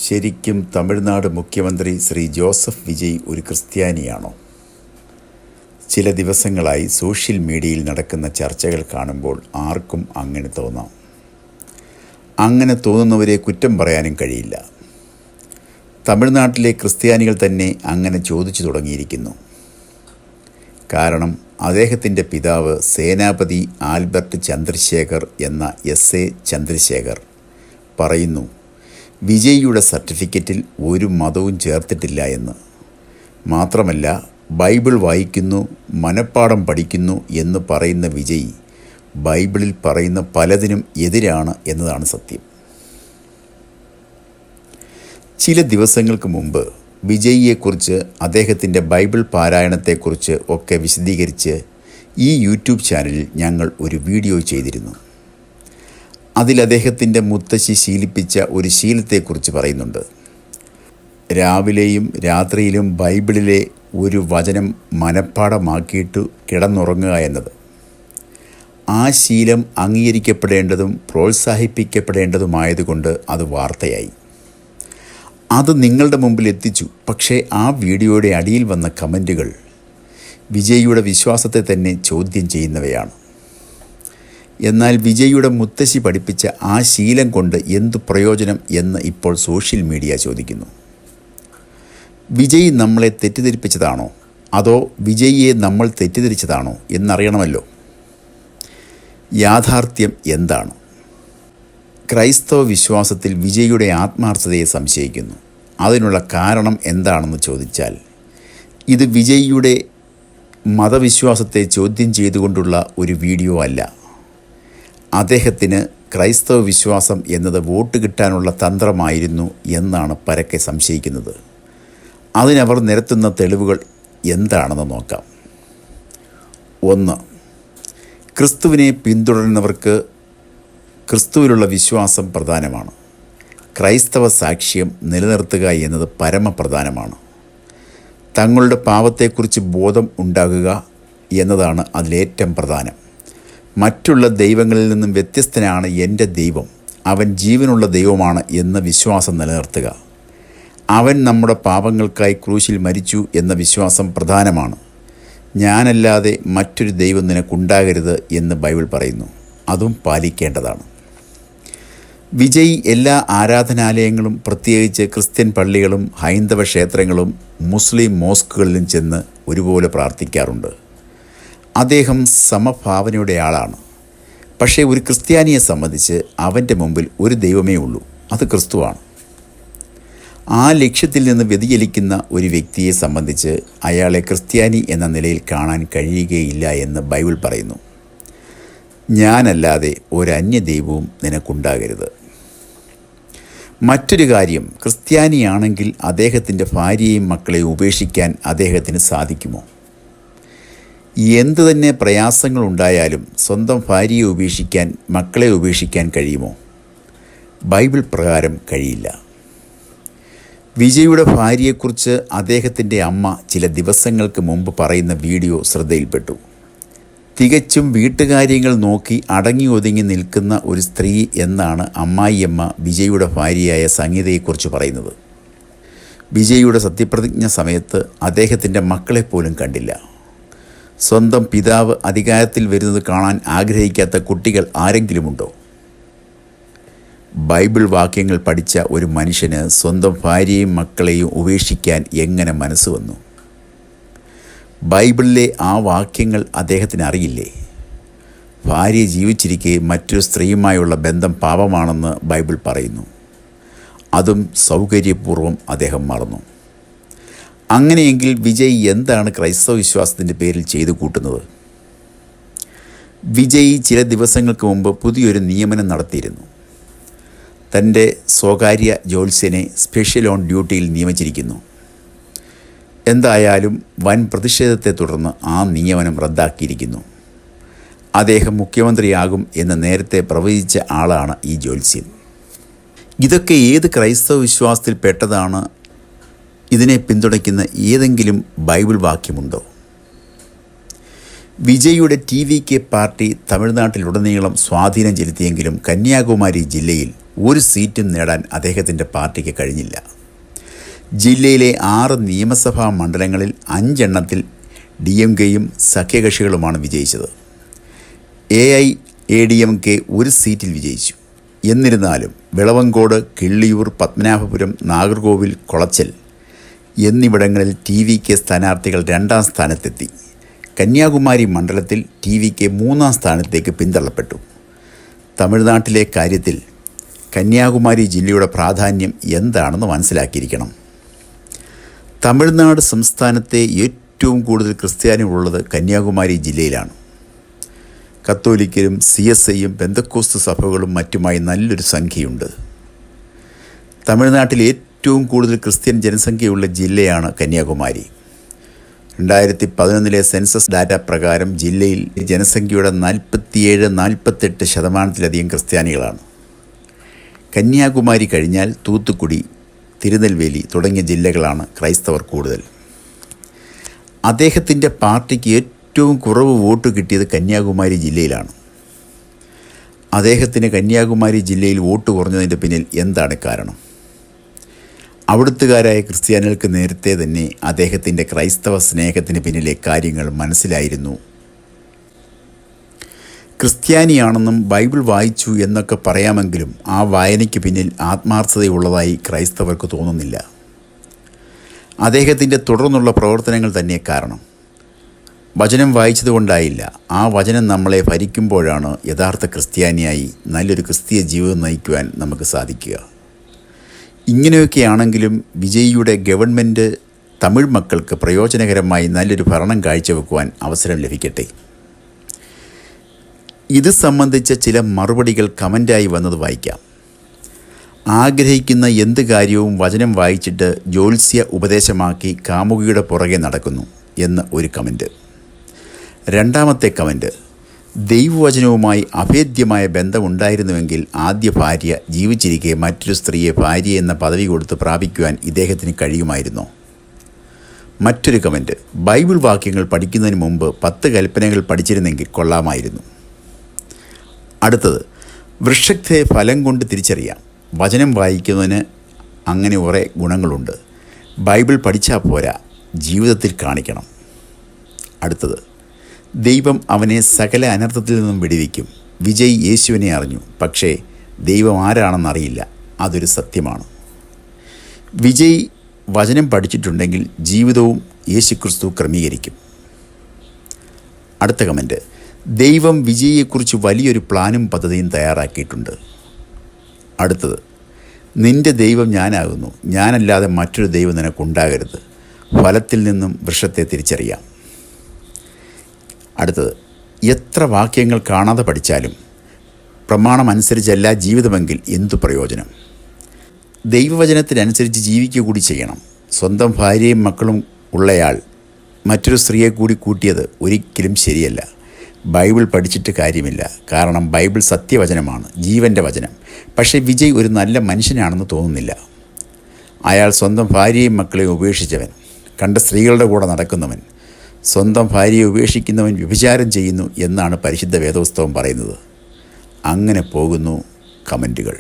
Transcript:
ശരിക്കും തമിഴ്നാട് മുഖ്യമന്ത്രി ശ്രീ ജോസഫ് വിജയ് ഒരു ക്രിസ്ത്യാനിയാണോ? ചില ദിവസങ്ങളായി സോഷ്യൽ മീഡിയയിൽ നടക്കുന്ന ചർച്ചകൾ കാണുമ്പോൾ ആർക്കും അങ്ങനെ തോന്നാം. അങ്ങനെ തോന്നുന്നവരെ കുറ്റം പറയാനും കഴിയില്ല. തമിഴ്നാട്ടിലെ ക്രിസ്ത്യാനികൾ തന്നെ അങ്ങനെ ചോദിച്ചു തുടങ്ങിയിരിക്കുന്നു. കാരണം അദ്ദേഹത്തിൻ്റെ പിതാവ് സേനാപതി ആൽബർട്ട് ചന്ദ്രശേഖർ എന്ന എസ്.എ. ചന്ദ്രശേഖർ പറയുന്നു, വിജയിയുടെ സർട്ടിഫിക്കറ്റിൽ ഒരു മതവും ചേർത്തിട്ടില്ല എന്ന്. മാത്രമല്ല, ബൈബിൾ വായിക്കുന്നു, മനപ്പാഠം പഠിക്കുന്നു എന്ന് പറയുന്ന വിജയ് ബൈബിളിൽ പറയുന്ന പലതിനും എതിരാണ് എന്നതാണ് സത്യം. ചില ദിവസങ്ങൾക്ക് മുമ്പ് വിജയിയെക്കുറിച്ച്, അദ്ദേഹത്തിൻ്റെ ബൈബിൾ പാരായണത്തെക്കുറിച്ച് ഒക്കെ വിശദീകരിച്ച് ഈ യൂട്യൂബ് ചാനലിൽ ഞങ്ങൾ ഒരു വീഡിയോ ചെയ്തിരുന്നു. അതിൽ അദ്ദേഹത്തിൻ്റെ മുത്തശ്ശി ശീലിപ്പിച്ച ഒരു ശീലത്തെക്കുറിച്ച് പറയുന്നുണ്ട്. രാവിലെയും രാത്രിയിലും ബൈബിളിലെ ഒരു വചനം മനഃപ്പാഠമാക്കിയിട്ട് കിടന്നുറങ്ങുക എന്നത്. ആ ശീലം അംഗീകരിക്കപ്പെടേണ്ടതും പ്രോത്സാഹിപ്പിക്കപ്പെടേണ്ടതുമായതുകൊണ്ട് അത് വാർത്തയായി. അത് നിങ്ങളുടെ മുമ്പിൽ എത്തിച്ചു. പക്ഷേ ആ വീഡിയോയുടെ അടിയിൽ വന്ന കമൻറ്റുകൾ വിജയിയുടെ വിശ്വാസത്തെ തന്നെ ചോദ്യം ചെയ്യുന്നവയാണ്. എന്നാൽ വിജയിയുടെ മുത്തശ്ശി പഠിപ്പിച്ച ആ ശീലം കൊണ്ട് എന്തു പ്രയോജനം എന്ന് ഇപ്പോൾ സോഷ്യൽ മീഡിയ ചോദിക്കുന്നു. വിജയ് നമ്മളെ തെറ്റിദ്ധരിപ്പിച്ചതാണോ, അതോ വിജയിയെ നമ്മൾ തെറ്റിദ്ധരിച്ചതാണോ എന്നറിയണമല്ലോ. യാഥാർത്ഥ്യം എന്താണ്? ക്രൈസ്തവ വിശ്വാസത്തിൽ വിജയിയുടെ ആത്മാർത്ഥതയെ സംശയിക്കുന്നു. അതിനുള്ള കാരണം എന്താണെന്ന് ചോദിച്ചാൽ, ഇത് വിജയിയുടെ മതവിശ്വാസത്തെ ചോദ്യം ചെയ്തുകൊണ്ടുള്ള ഒരു വീഡിയോ അല്ല. അദ്ദേഹത്തിന് ക്രൈസ്തവ വിശ്വാസം എന്നത് വോട്ട് കിട്ടാനുള്ള തന്ത്രമായിരുന്നു എന്നാണ് പരക്കെ സംശയിക്കുന്നത്. അതിനവർ നിരത്തുന്ന തെളിവുകൾ എന്താണെന്ന് നോക്കാം. 1. ക്രിസ്തുവിനെ പിന്തുടരുന്നവർക്ക് ക്രിസ്തുവിലുള്ള വിശ്വാസം പ്രധാനമാണ്. ക്രൈസ്തവ സാക്ഷ്യം നിലനിർത്തുക എന്നത് പരമപ്രധാനമാണ്. തങ്ങളുടെ പാപത്തെക്കുറിച്ച് ബോധം ഉണ്ടാകുക എന്നതാണ് അതിലേറ്റവും പ്രധാനം. മറ്റുള്ള ദൈവങ്ങളിൽ നിന്നും വ്യത്യസ്തനാണ് എൻ്റെ ദൈവം, അവൻ ജീവനുള്ള ദൈവമാണ് എന്ന വിശ്വാസം നിലനിർത്തുക. അവൻ നമ്മുടെ പാപങ്ങൾക്കായി ക്രൂശിൽ മരിച്ചു എന്ന വിശ്വാസം പ്രധാനമാണ്. ഞാനല്ലാതെ മറ്റൊരു ദൈവം നിനക്കുണ്ടാകരുത് എന്ന് ബൈബിൾ പറയുന്നു. അതും പാലിക്കേണ്ടതാണ്. വിജയ് എല്ലാ ആരാധനാലയങ്ങളും, പ്രത്യേകിച്ച് ക്രിസ്ത്യൻ പള്ളികളും ഹൈന്ദവ ക്ഷേത്രങ്ങളും മുസ്ലിം മോസ്കുകളിലും ചെന്ന് ഒരുപോലെ പ്രാർത്ഥിക്കാറുണ്ട്. അദ്ദേഹം സമഭാവനയുടെ ആളാണ്. പക്ഷേ ഒരു ക്രിസ്ത്യാനിയെ സംബന്ധിച്ച് അവൻ്റെ മുമ്പിൽ ഒരു ദൈവമേ ഉള്ളൂ, അത് ക്രിസ്തുവാണ്. ആ ലക്ഷ്യത്തിൽ നിന്ന് വ്യതിചലിക്കുന്ന ഒരു വ്യക്തിയെ സംബന്ധിച്ച് അയാളെ ക്രിസ്ത്യാനി എന്ന നിലയിൽ കാണാൻ കഴിയുകയില്ല എന്ന് ബൈബിൾ പറയുന്നു. ഞാനല്ലാതെ ഒരന്യ ദൈവവും നിനക്കുണ്ടാകരുത്. മറ്റൊരു കാര്യം, ക്രിസ്ത്യാനിയാണെങ്കിൽ അദ്ദേഹത്തിൻ്റെ ഭാര്യയെയും മക്കളെയും ഉപേക്ഷിക്കാൻ അദ്ദേഹത്തിന് സാധിക്കുമോ? എന്തു തന്നെ പ്രയാസങ്ങളുണ്ടായാലും സ്വന്തം ഭാര്യയെ ഉപേക്ഷിക്കാൻ, മക്കളെ ഉപേക്ഷിക്കാൻ കഴിയുമോ? ബൈബിൾ പ്രകാരം കഴിയില്ല. വിജയുടെ ഭാര്യയെക്കുറിച്ച് അദ്ദേഹത്തിൻ്റെ അമ്മ ചില ദിവസങ്ങൾക്ക് മുമ്പ് പറയുന്ന വീഡിയോ ശ്രദ്ധയിൽപ്പെട്ടു. തികച്ചും വീട്ടുകാര്യങ്ങൾ നോക്കി അടങ്ങി ഒതുങ്ങി നിൽക്കുന്ന ഒരു സ്ത്രീ എന്നാണ് അമ്മായിയമ്മ വിജയുടെ ഭാര്യയായ സംഗീതയെക്കുറിച്ച് പറയുന്നത്. വിജയുടെ സത്യപ്രതിജ്ഞ സമയത്ത് അദ്ദേഹത്തിൻ്റെ മക്കളെപ്പോലും കണ്ടില്ല. സ്വന്തം പിതാവ് അധികാരത്തിൽ വരുന്നത് കാണാൻ ആഗ്രഹിക്കാത്ത കുട്ടികൾ ആരെങ്കിലുമുണ്ടോ? ബൈബിൾ വാക്യങ്ങൾ പഠിച്ച ഒരു മനുഷ്യന് സ്വന്തം ഭാര്യയും മക്കളെയും ഉപേക്ഷിക്കാൻ എങ്ങനെ മനസ്സ് വന്നു? ബൈബിളിലെ ആ വാക്യങ്ങൾ അദ്ദേഹത്തിന് അറിയില്ലേ? ഭാര്യ ജീവിച്ചിരിക്കെ മറ്റൊരു സ്ത്രീയുമായുള്ള ബന്ധം പാപമാണെന്ന് ബൈബിൾ പറയുന്നു. അതും സൗകര്യപൂർവ്വം അദ്ദേഹം മറന്നു. അങ്ങനെയെങ്കിൽ വിജയ് എന്താണ് ക്രൈസ്തവ വിശ്വാസത്തിൻ്റെ പേരിൽ ചെയ്തു കൂട്ടുന്നത്? വിജയ് ചില ദിവസങ്ങൾക്ക് മുമ്പ് പുതിയൊരു നിയമനം നടത്തിയിരുന്നു. തൻ്റെ സ്വകാര്യ ജ്യോത്സ്യനെ സ്പെഷ്യൽ ഓൺ ഡ്യൂട്ടിയിൽ നിയമിച്ചിരിക്കുന്നു. എന്തായാലും വൻ പ്രതിഷേധത്തെ തുടർന്ന് ആ നിയമനം റദ്ദാക്കിയിരിക്കുന്നു. അദ്ദേഹം മുഖ്യമന്ത്രിയാകും എന്ന് നേരത്തെ പ്രവചിച്ച ആളാണ് ഈ ജ്യോത്സ്യൻ. ഇതൊക്കെ ഏത് ക്രൈസ്തവ വിശ്വാസത്തിൽ പെട്ടതാണ്? ഇതിനെ പിന്തുണയ്ക്കുന്ന ഏതെങ്കിലും ബൈബിൾ വാക്യമുണ്ടോ? വിജയുടെ ടി.വി.കെ പാർട്ടി തമിഴ്നാട്ടിലുടനീളം സ്വാധീനം ചെലുത്തിയെങ്കിലും കന്യാകുമാരി ജില്ലയിൽ ഒരു സീറ്റും നേടാൻ അദ്ദേഹത്തിൻ്റെ പാർട്ടിക്ക് കഴിഞ്ഞില്ല. ജില്ലയിലെ 6 നിയമസഭാ മണ്ഡലങ്ങളിൽ 5 എണ്ണത്തിൽ DMKയും സഖ്യകക്ഷികളുമാണ് വിജയിച്ചത്. AIADMK ഒരു സീറ്റിൽ വിജയിച്ചു. എന്നിരുന്നാലും വിളവങ്കോട്, കിള്ളിയൂർ, പത്മനാഭപുരം, നാഗർകോവിൽ, കൊളച്ചൽ എന്നിവിടങ്ങളിൽ TVK സ്ഥാനാർത്ഥികൾ 2ാം സ്ഥാനത്തെത്തി. കന്യാകുമാരി മണ്ഡലത്തിൽ TVK 3ാം സ്ഥാനത്തേക്ക് പിന്തള്ളപ്പെട്ടു. തമിഴ്നാട്ടിലെ കാര്യത്തിൽ കന്യാകുമാരി ജില്ലയുടെ പ്രാധാന്യം എന്താണെന്ന് മനസ്സിലാക്കിയിരിക്കണം. തമിഴ്നാട് സംസ്ഥാനത്തെ ഏറ്റവും കൂടുതൽ ക്രിസ്ത്യാനികളുള്ളത് കന്യാകുമാരി ജില്ലയിലാണ്. കത്തോലിക്കരും CSIയും പെന്തക്കോസ്ത് സഭകളും മറ്റുമായി നല്ലൊരു സംഖ്യയുണ്ട്. തമിഴ്നാട്ടിൽ ഏറ്റവും കൂടുതൽ ക്രിസ്ത്യൻ ജനസംഖ്യയുള്ള ജില്ലയാണ് കന്യാകുമാരി. 2011 സെൻസസ് ഡാറ്റ പ്രകാരം ജില്ലയിൽ ജനസംഖ്യയുടെ 47-48% ക്രിസ്ത്യാനികളാണ്. കന്യാകുമാരി കഴിഞ്ഞാൽ തൂത്തുക്കുടി, തിരുനെൽവേലി തുടങ്ങിയ ജില്ലകളാണ് ക്രൈസ്തവർ കൂടുതൽ. അദ്ദേഹത്തിൻ്റെ പാർട്ടിക്ക് ഏറ്റവും കുറവ് വോട്ട് കിട്ടിയത് കന്യാകുമാരി ജില്ലയിലാണ്. അദ്ദേഹത്തിന് കന്യാകുമാരി ജില്ലയിൽ വോട്ട് കുറഞ്ഞതിൻ്റെ പിന്നിൽ എന്താണ് കാരണം? അവിടുത്തുകാരായ ക്രിസ്ത്യാനികൾക്ക് നേരത്തെ തന്നെ അദ്ദേഹത്തിൻ്റെ ക്രൈസ്തവ സ്നേഹത്തിന് പിന്നിലെ കാര്യങ്ങൾ മനസ്സിലായിരുന്നു. ക്രിസ്ത്യാനിയാണെന്നും ബൈബിൾ വായിച്ചു എന്നൊക്കെ പറയാമെങ്കിലും ആ വായനയ്ക്ക് പിന്നിൽ ആത്മാർത്ഥതയുള്ളതായി ക്രൈസ്തവർക്ക് തോന്നുന്നില്ല. അദ്ദേഹത്തിൻ്റെ തുടർന്നുള്ള പ്രവർത്തനങ്ങൾ തന്നെ കാരണം. വചനം വായിച്ചതുകൊണ്ടായില്ല, ആ വചനം നമ്മളെ ഭരിക്കുമ്പോഴാണ് യഥാർത്ഥ ക്രിസ്ത്യാനിയായി നല്ലൊരു ക്രിസ്തീയ ജീവിതം നയിക്കുവാൻ നമുക്ക് സാധിക്കുക. ഇങ്ങനെയൊക്കെയാണെങ്കിലും വിജയിയുടെ ഗവൺമെൻറ് തമിഴ് മക്കൾക്ക് പ്രയോജനകരമായി നല്ലൊരു ഭരണം കാഴ്ചവെക്കുവാൻ അവസരം ലഭിക്കട്ടെ. ഇത് സംബന്ധിച്ച ചില മറുപടികൾ കമൻ്റായി വന്നത് വായിക്കാം. ആഗ്രഹിക്കുന്ന എന്ത് കാര്യവും വചനം വായിച്ചിട്ട് ജ്യോത്സ്യ ഉപദേശമാക്കി കാമുകിയുടെ പുറകെ നടക്കുന്നു എന്ന് ഒരു കമൻറ്റ്. 2ാമത്തെ കമൻറ്റ്, ദൈവവചനവുമായി അഭേദ്യമായ ബന്ധമുണ്ടായിരുന്നുവെങ്കിൽ ആദ്യ ഭാര്യ ജീവിച്ചിരിക്കെ മറ്റൊരു സ്ത്രീയെ ഭാര്യ എന്ന പദവി കൊടുത്ത് പ്രാപിക്കുവാൻ ഇദ്ദേഹത്തിന് കഴിയുമായിരുന്നോ? മറ്റൊരു കമൻറ്റ്, ബൈബിൾ വാക്യങ്ങൾ പഠിക്കുന്നതിന് മുമ്പ് 10 കൽപ്പനകൾ പഠിച്ചിരുന്നെങ്കിൽ കൊള്ളാമായിരുന്നു. അടുത്തത്, വൃക്ഷത്തെ ഫലം കൊണ്ട് തിരിച്ചറിയാം. വചനം വായിക്കുന്നതിന് അങ്ങനെ കുറേ ഗുണങ്ങളുണ്ട്. ബൈബിൾ പഠിച്ചാൽ പോരാ, ജീവിതത്തിൽ കാണിക്കണം. അടുത്തത്, ദൈവം അവനെ സകല അനർത്ഥത്തിൽ നിന്നും വിടുവിക്കും. വിജയ് യേശുവിനെ അറിഞ്ഞു, പക്ഷേ ദൈവം ആരാണെന്നറിയില്ല. അതൊരു സത്യമാണ്. വിജയ് വചനം പഠിച്ചിട്ടുണ്ടെങ്കിൽ ജീവിതവും യേശുക്രിസ്തു ക്രമീകരിക്കും. അടുത്ത കമൻറ്റ്, ദൈവം വിജയിയെക്കുറിച്ച് വലിയൊരു പ്ലാനും പദ്ധതിയും തയ്യാറാക്കിയിട്ടുണ്ട്. അടുത്തത്, നിൻ്റെ ദൈവം ഞാനാകുന്നു, ഞാനല്ലാതെ മറ്റൊരു ദൈവം നിനക്കുണ്ടാകരുത്. ഫലത്തിൽ നിന്നും വൃക്ഷത്തെ തിരിച്ചറിയാം. അടുത്തത്, എത്ര വാക്യങ്ങൾ കാണാതെ പഠിച്ചാലും പ്രമാണമനുസരിച്ചല്ല ജീവിതമെങ്കിൽ എന്തു പ്രയോജനം? ദൈവവചനത്തിനനുസരിച്ച് ജീവിക്കുക കൂടി ചെയ്യണം. സ്വന്തം ഭാര്യയും മക്കളും ഉള്ളയാൾ മറ്റൊരു സ്ത്രീയെ കൂടി കൂട്ടിയത് ഒരിക്കലും ശരിയല്ല. ബൈബിൾ പഠിച്ചിട്ട് കാര്യമില്ല. കാരണം ബൈബിൾ സത്യവചനമാണ്, ജീവൻ്റെ വചനം. പക്ഷേ വിജയ് ഒരു നല്ല മനുഷ്യനാണെന്ന് തോന്നുന്നില്ല. അയാൾ സ്വന്തം ഭാര്യയും മക്കളെയും ഉപേക്ഷിച്ചവൻ, കണ്ട സ്ത്രീകളുടെ കൂടെ നടക്കുന്നവൻ, സ്വന്തം ഭാര്യയെ ഉപേക്ഷിക്കുന്നവൻ വ്യഭിചാരം ചെയ്യുന്നു എന്നാണ് പരിശുദ്ധ വേദപുസ്തകം പറയുന്നത്. അങ്ങനെ പോകുന്നു കമൻറ്റുകൾ.